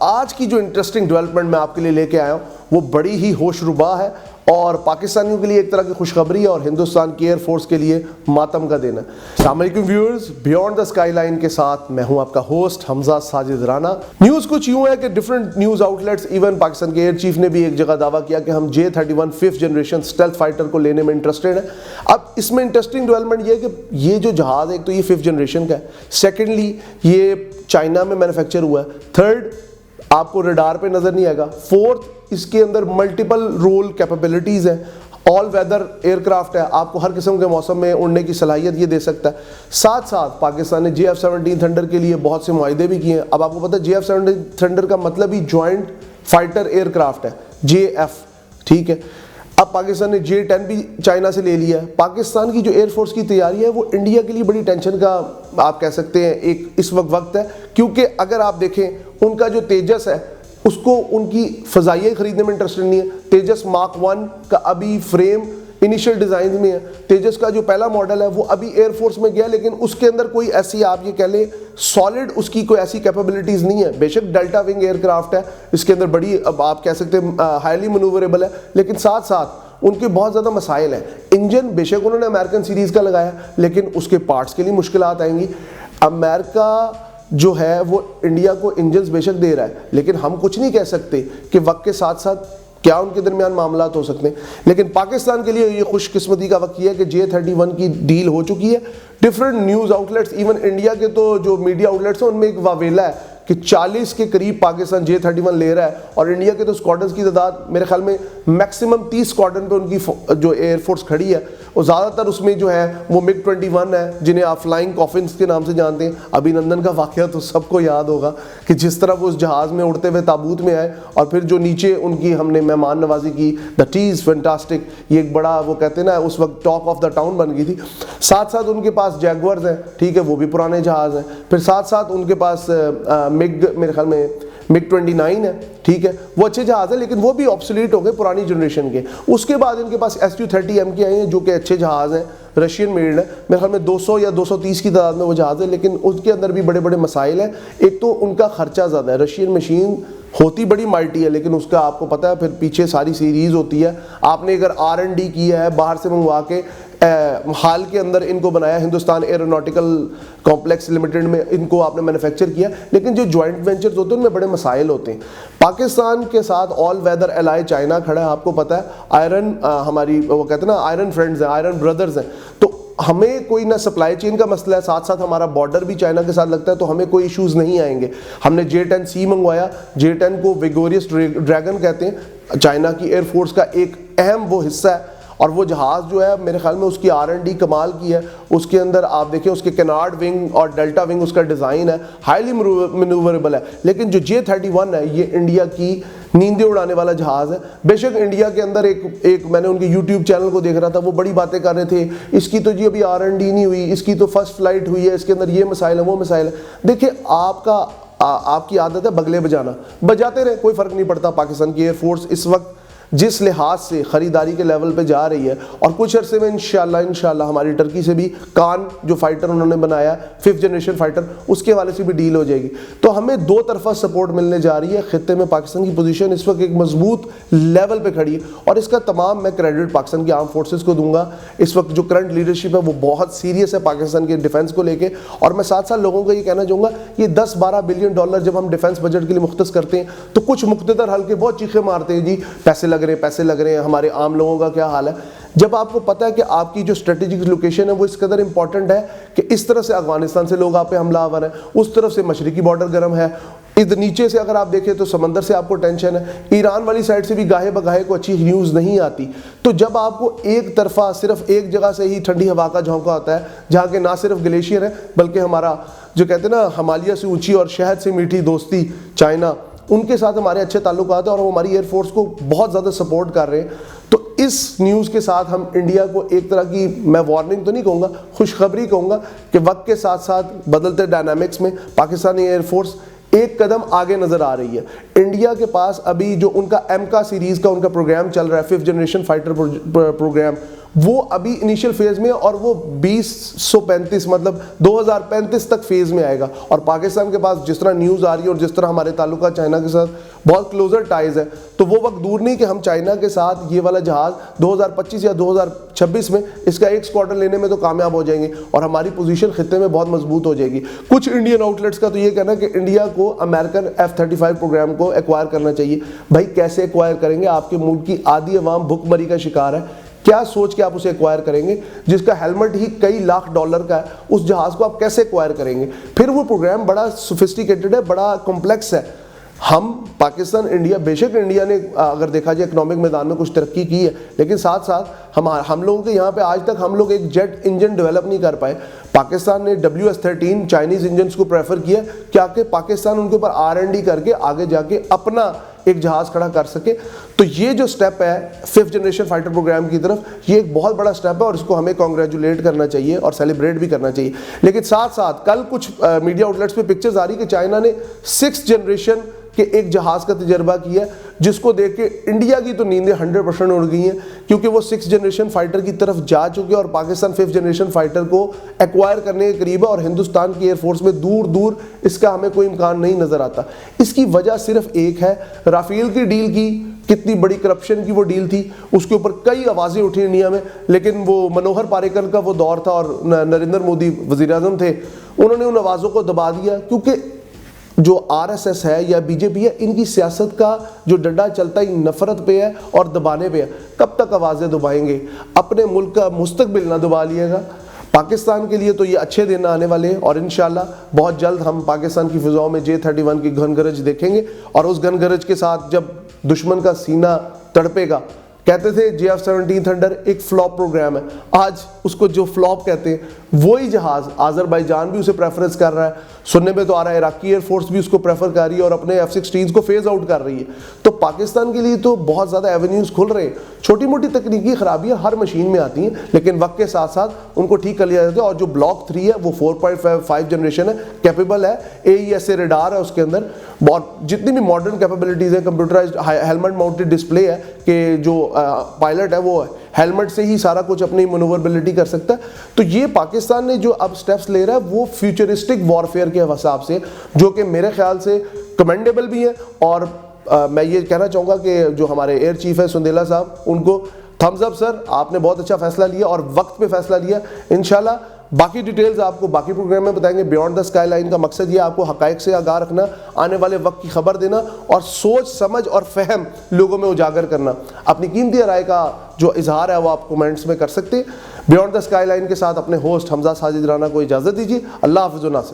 آج کی جو انٹرسٹنگ ڈیولپمنٹ میں آپ کے لیے لے کے آیا ہوں وہ بڑی ہی ہوش ربا ہے اور پاکستانیوں کے لیے ایک طرح کی خوشخبری ہے اور ہندوستان کی ایئر فورس کے لیے ماتم کا دن ہے۔ السلام علیکم viewers, beyond the sky line کے ساتھ میں ہوں آپ کا ہوسٹ حمزہ ساجد رانا۔ نیوز کچھ یوں ہے کہ different news out let's, even Pakistan کے ایئر چیف نے بھی ایک جگہ دعویٰ کیا کہ ہم J-31 5th generation stealth fighter کو لینے میں انٹرسٹڈ ہیں۔ اب اس میں انٹرسٹنگ ڈیولپمنٹ یہ ہے کہ یہ جو جہاز ایک تو یہ 5th جنریشن کا ہے، سیکنڈلی یہ چائنا میں مینوفیکچر ہوا ہے، تھرڈ آپ کو ریڈار پہ نظر نہیں آئے گا، فورتھ اس کے اندر ملٹیپل رول کیپیبلٹیز ہیں، آل ویدر ایئر کرافٹ ہے، آپ کو ہر قسم کے موسم میں اڑنے کی صلاحیت یہ دے سکتا ہے۔ ساتھ ساتھ پاکستان نے JF-17 تھنڈر کے لیے بہت سے معاہدے بھی کیے ہیں۔ اب آپ کو پتہ ہے JF-17 تھنڈر کا مطلب ہی جوائنٹ فائٹر ایئر کرافٹ ہے، JF، ٹھیک ہے۔ اب پاکستان نے J-10 بھی چائنا سے لے لیا ہے۔ پاکستان کی جو ایئر فورس کی تیاری ہے وہ انڈیا کے لیے بڑی ٹینشن کا آپ کہہ سکتے ہیں ایک اس وقت ہے، کیونکہ اگر آپ دیکھیں ان کا جو تیجس ہے اس کو ان کی فضائیہ خریدنے میں انٹرسٹڈ نہیں ہے۔ تیجس مارک 1 کا ابھی فریم انیشل ڈیزائن میں ہے، تیجس کا جو پہلا ماڈل ہے وہ ابھی ایئر فورس میں گیا لیکن اس کے اندر کوئی ایسی آپ یہ کہہ لیں سالڈ اس کی کوئی ایسی کیپیبلٹیز نہیں ہے۔ بے شک ڈیلٹا ونگ ایئر کرافٹ ہے، اس کے اندر بڑی اب آپ کہہ سکتے ہیں ہائیلی منووریبل ہے، لیکن ساتھ ساتھ ان کے بہت زیادہ مسائل ہیں۔ انجن بے شک انہوں نے امریکن سیریز کا لگایا لیکن اس کے پارٹس کے لیے مشکلات آئیں گی۔ امریکہ جو ہے وہ انڈیا کو انجنز بے شک دے رہا ہے لیکن ہم کچھ نہیں کہہ سکتے کہ وقت کے ساتھ ساتھ کیا ان کے درمیان معاملات ہو سکتے ہیں۔ لیکن پاکستان کے لیے یہ خوش قسمتی کا وقت یہ ہے کہ J-31 کی ڈیل ہو چکی ہے۔ Different news out let's, even India کے تو جو میڈیا آؤٹ لیٹس ہیں ان میں ایک واویلا ہے کہ 40 کے قریب پاکستان J-31 لے رہا ہے اور انڈیا کے تو اسکواڈرنز کی تعداد میرے خیال میں میکسیمم 30 اسکواڈرن پہ ان کی جو ایئر فورس کھڑی ہے اور زیادہ تر اس میں جو ہے وہ MiG-21 ہے جنہیں آپ فلائنگ کافنز کے نام سے جانتے ہیں۔ ابھی نندن کا واقعہ تو سب کو یاد ہوگا کہ جس طرح وہ اس جہاز میں اڑتے ہوئے تابوت میں آئے اور پھر جو نیچے ان کی ہم نے مہمان نوازی کی، دا ٹی از فینٹاسٹک، یہ ایک بڑا وہ کہتے ہیں نا اس وقت ٹاک آف دا ٹاؤن بن گئی تھی۔ ساتھ ساتھ ان کے پاس جیگورز ہیں، ٹھیک ہے، وہ بھی پرانے جہاز ہیں۔ پھر ساتھ ساتھ ان کے پاس میرے خیال میں MiG-29 ہے، ٹھیک ہے، وہ اچھے جہاز ہیں لیکن وہ بھی آبسولیٹ ہو گئے پرانی جنریشن کے۔ اس کے بعد ان کے پاس Su-30M کے آئے ہیں جو کہ اچھے جہاز ہیں، رشین میڈ ہے، میرے خیال میں 200 یا 230 کی تعداد میں وہ جہاز ہے لیکن اس کے اندر بھی بڑے بڑے مسائل ہیں۔ ایک تو ان کا خرچہ زیادہ ہے، رشین مشین ہوتی بڑی مائٹی ہے لیکن اس کا آپ کو پتہ ہے پھر پیچھے ساری سیریز ہوتی ہے۔ آپ نے اگر R&D کیا ہے باہر سے منگوا کے حال کے اندر ان کو بنایا، ہندوستان ایروناٹیکل کمپلیکس لمیٹڈ میں ان کو آپ نے مینوفیکچر کیا، لیکن جو جوائنٹ وینچرز ہوتے ہیں ان میں بڑے مسائل ہوتے ہیں۔ پاکستان کے ساتھ آل ویدر ایلائی چائنا کھڑا ہے، آپ کو پتہ ہے آئرن ہماری وہ کہتے ہیں نا آئرن فرینڈز ہیں، آئرن بردرز ہیں، تو ہمیں کوئی نہ سپلائی چین کا مسئلہ ہے، ساتھ ساتھ ہمارا بارڈر بھی چائنا کے ساتھ لگتا ہے تو ہمیں کوئی ایشوز نہیں آئیں گے۔ ہم نے J-10C منگوایا، J-10 کو ویگوریس ڈریگن کہتے ہیں، چائنا کی ایئر فورس کا ایک اہم وہ حصہ ہے اور وہ جہاز جو ہے میرے خیال میں اس کی R&D کمال کی ہے۔ اس کے اندر آپ دیکھیں اس کے کینارڈ ونگ اور ڈیلٹا ونگ اس کا ڈیزائن ہے، ہائیلی منووریبل ہے، لیکن جو J-31 ہے یہ انڈیا کی نیندیں اڑانے والا جہاز ہے۔ بے شک انڈیا کے اندر ایک میں نے ان کے یوٹیوب چینل کو دیکھ رہا تھا، وہ بڑی باتیں کر رہے تھے، اس کی تو جی ابھی R&D نہیں ہوئی، اس کی تو فرسٹ فلائٹ ہوئی ہے، اس کے اندر یہ مسائل ہیں وہ مسائل ہیں۔ دیکھیں آپ کی عادت ہے بگلے بجانا، بجاتے رہے، کوئی فرق نہیں پڑتا۔ پاکستان کی ایئر فورس اس وقت جس لحاظ سے خریداری کے لیول پہ جا رہی ہے اور کچھ عرصے میں انشاءاللہ ہماری ٹرکی سے بھی کان جو فائٹر انہوں نے بنایا 5th جنریشن فائٹر اس کے حوالے سے بھی ڈیل ہو جائے گی، تو ہمیں دو طرفہ سپورٹ ملنے جا رہی ہے۔ خطے میں پاکستان کی پوزیشن اس وقت ایک مضبوط لیول پہ کھڑی ہے اور اس کا تمام میں کریڈٹ پاکستان کی آرم فورسز کو دوں گا۔ اس وقت جو کرنٹ لیڈرشپ ہے وہ بہت سیریس ہے پاکستان کے ڈیفنس کو لے کے، اور میں ساتھ ساتھ لوگوں کو یہ کہنا چاہوں گا یہ 10-12 بلین ڈالر جب ہم ڈیفنس بجٹ کے لیے مختص کرتے ہیں تو کچھ مقتدر حلقے بہت چیخیں مارتے ہیں جی پیسے لگ رہے ہیں، ہمارے عام لوگوں کا کیا حال ہے؟ جب آپ کو پتہ ہے کہ آپ کی جو اسٹریٹجک لوکیشن ہے وہ اس قدر امپورٹنٹ ہے کہ اس طرف سے افغانستان سے لوگ آپ پہ حملہ آور ہیں، اس طرف سے مشرقی بارڈر گرم ہے، ادھر نیچے سے اگر آپ دیکھیں تو سمندر سے آپ کو ٹینشن ہے، ایران والی سائڈ سے بھی گاہے بگاہے کو اچھی نیوز نہیں آتی، تو جب آپ کو ایک طرفہ صرف ایک جگہ سے ہی ٹھنڈی ہوا کا جھونکا آتا ہے جہاں کہ نہ صرف گلیشیئر ہے بلکہ ہمارا جو کہتے ہیں نا ہمالیہ سے اونچی اور شہد سے میٹھی دوستی چائنا، ان کے ساتھ ہمارے اچھے تعلقات ہیں اور وہ ہماری ایئر فورس کو بہت زیادہ سپورٹ کر رہے ہیں۔ تو اس نیوز کے ساتھ ہم انڈیا کو ایک طرح کی میں وارننگ تو نہیں کہوں گا، خوشخبری کہوں گا کہ وقت کے ساتھ ساتھ بدلتے ڈائنامکس میں پاکستانی ایئر فورس ایک قدم آگے نظر آ رہی ہے۔ انڈیا کے پاس ابھی جو ان کا MK سیریز کا ان کا پروگرام چل رہا ہے 5th جنریشن فائٹر پروگرام، وہ ابھی انیشیل فیز میں اور وہ 2035 مطلب 2035 تک فیز میں آئے گا. اور پاکستان کے پاس جس طرح نیوز آ رہی ہے اور جس طرح ہمارے تعلقات چائنا کے ساتھ بہت کلوزر ٹائز ہے, تو وہ وقت دور نہیں کہ ہم چائنا کے ساتھ یہ والا جہاز 2025 یا 2026 میں اس کا ایک سکواڈرن لینے میں تو کامیاب ہو جائیں گے اور ہماری پوزیشن خطے میں بہت مضبوط ہو جائے گی. کچھ انڈین آؤٹ لیٹس کا تو یہ کہنا کہ انڈیا کو امریکن F-35 پروگرام کو ایکوائر کرنا چاہیے. بھائی کیسے ایکوائر کریں گے؟ آپ کے ملک کی آدھی عوام بھوک مری کا شکار ہے. کیا سوچ کے آپ اسے ایکوائر کریں گے جس کا ہیلمٹ ہی کئی لاکھ ڈالر کا ہے؟ اس جہاز کو آپ کیسے ایکوائر کریں گے؟ پھر وہ پروگرام بڑا سوفسٹیکیٹڈ ہے, بڑا کمپلیکس ہے. ہم پاکستان انڈیا, بے شک انڈیا نے اگر دیکھا جائے اکنامک میدان میں کچھ ترقی کی ہے, لیکن ساتھ ساتھ ہم لوگوں کے یہاں پہ آج تک ہم لوگ ایک جیٹ انجن ڈیولپ نہیں کر پائے. پاکستان نے WS-13 چائنیز انجنز کو پریفر کیا کیا کہ پاکستان ان کے اوپر R&D کر کے آگے جا کے اپنا ایک جہاز کھڑا کر سکے. تو یہ جو سٹیپ ہے 5th جنریشن فائٹر پروگرام کی طرف, یہ ایک بہت بڑا سٹیپ ہے اور اس کو ہمیں کانگریچولیٹ کرنا چاہیے اور سیلیبریٹ بھی کرنا چاہیے. لیکن ساتھ ساتھ کل کچھ میڈیا آؤٹ لیٹس پہ پکچرز آ رہی کہ چائنا نے 6th جنریشن کہ ایک جہاز کا تجربہ کیا, جس کو دیکھ کے انڈیا کی تو نیندیں 100% اڑ گئی ہیں, کیونکہ وہ 6th جنریشن فائٹر کی طرف جا چکے اور پاکستان 5th جنریشن فائٹر کو ایکوائر کرنے کے قریب ہے. اور ہندوستان کی ایئر فورس میں دور دور اس کا ہمیں کوئی امکان نہیں نظر آتا. اس کی وجہ صرف ایک ہے, رافیل کی ڈیل کی کتنی بڑی کرپشن کی وہ ڈیل تھی, اس کے اوپر کئی آوازیں اٹھی انڈیا میں, لیکن وہ منوہر پاریکر کا وہ دور تھا اور نریندر مودی وزیر اعظم تھے, انہوں نے ان آوازوں کو دبا دیا. کیونکہ جو RSS ہے یا BJP ہے, ان کی سیاست کا جو ڈنڈا چلتا ہی نفرت پہ ہے اور دبانے پہ ہے. کب تک آوازیں دبائیں گے؟ اپنے ملک کا مستقبل نہ دبا لیے گا. پاکستان کے لیے تو یہ اچھے دن آنے والے ہیں اور انشاءاللہ بہت جلد ہم پاکستان کی فضاؤں میں J-31 کی گھن گرج دیکھیں گے. اور اس گھن گرج کے ساتھ جب دشمن کا سینہ تڑپے گا, کہتے تھے JF-17 تھنڈر ایک فلاپ پروگرام ہے, آج اس کو جو فلاپ کہتے ہیں وہی جہاز آذربائیجان بھی اسے پریفرنس کر رہا ہے, سننے میں تو آ رہا ہے عراقی ایئر فورس بھی اس کو پریفر کر رہی ہے اور اپنے F-16 کو فیز آؤٹ کر رہی ہے. تو پاکستان کے لیے تو بہت زیادہ ایونیوز کھل رہے ہیں. چھوٹی موٹی تکنیکی خرابیاں ہر مشین میں آتی ہیں, لیکن وقت کے ساتھ ساتھ ان کو ٹھیک کر لیا جاتا ہے. اور جو بلاک 3 ہے وہ 4.5 جنریشن ہے, کیپیبل ہے, AESA ریڈار ہے اس کے اندر, جتنی بھی ماڈرن کیپیبلٹیز ہیں, کمپیوٹرائزڈ ہیلمٹ ماؤنٹڈ ڈسپلے ہے کہ جو پائلٹ ہے وہ ہیلمٹ سے ہی سارا کچھ اپنی مینووربلٹی کر سکتا ہے. تو یہ پاکستان نے جو اب سٹیپس لے رہا ہے وہ فیوچرسٹک وارفیئر کے حساب سے, جو کہ میرے خیال سے کمینڈیبل بھی ہے. اور میں یہ کہنا چاہوں گا کہ جو ہمارے ایئر چیف ہے سندیلا صاحب, ان کو تھمز اپ سر, آپ نے بہت اچھا فیصلہ لیا اور وقت پہ فیصلہ لیا. انشاءاللہ باقی ڈیٹیلز آپ کو باقی پروگرام میں بتائیں گے. بیونڈ دا اسکائی لائن کا مقصد یہ آپ کو حقائق سے آگاہ رکھنا, آنے والے وقت کی خبر دینا اور سوچ سمجھ اور فہم لوگوں میں اجاگر کرنا. اپنی قیمتی رائے کا جو اظہار ہے وہ آپ کومنٹس میں کر سکتے ہیں. بیونڈ دا اسکائی لائن کے ساتھ اپنے ہوسٹ حمزہ ساجد رانا کو اجازت دیجیے. اللہ حافظ و ناصر.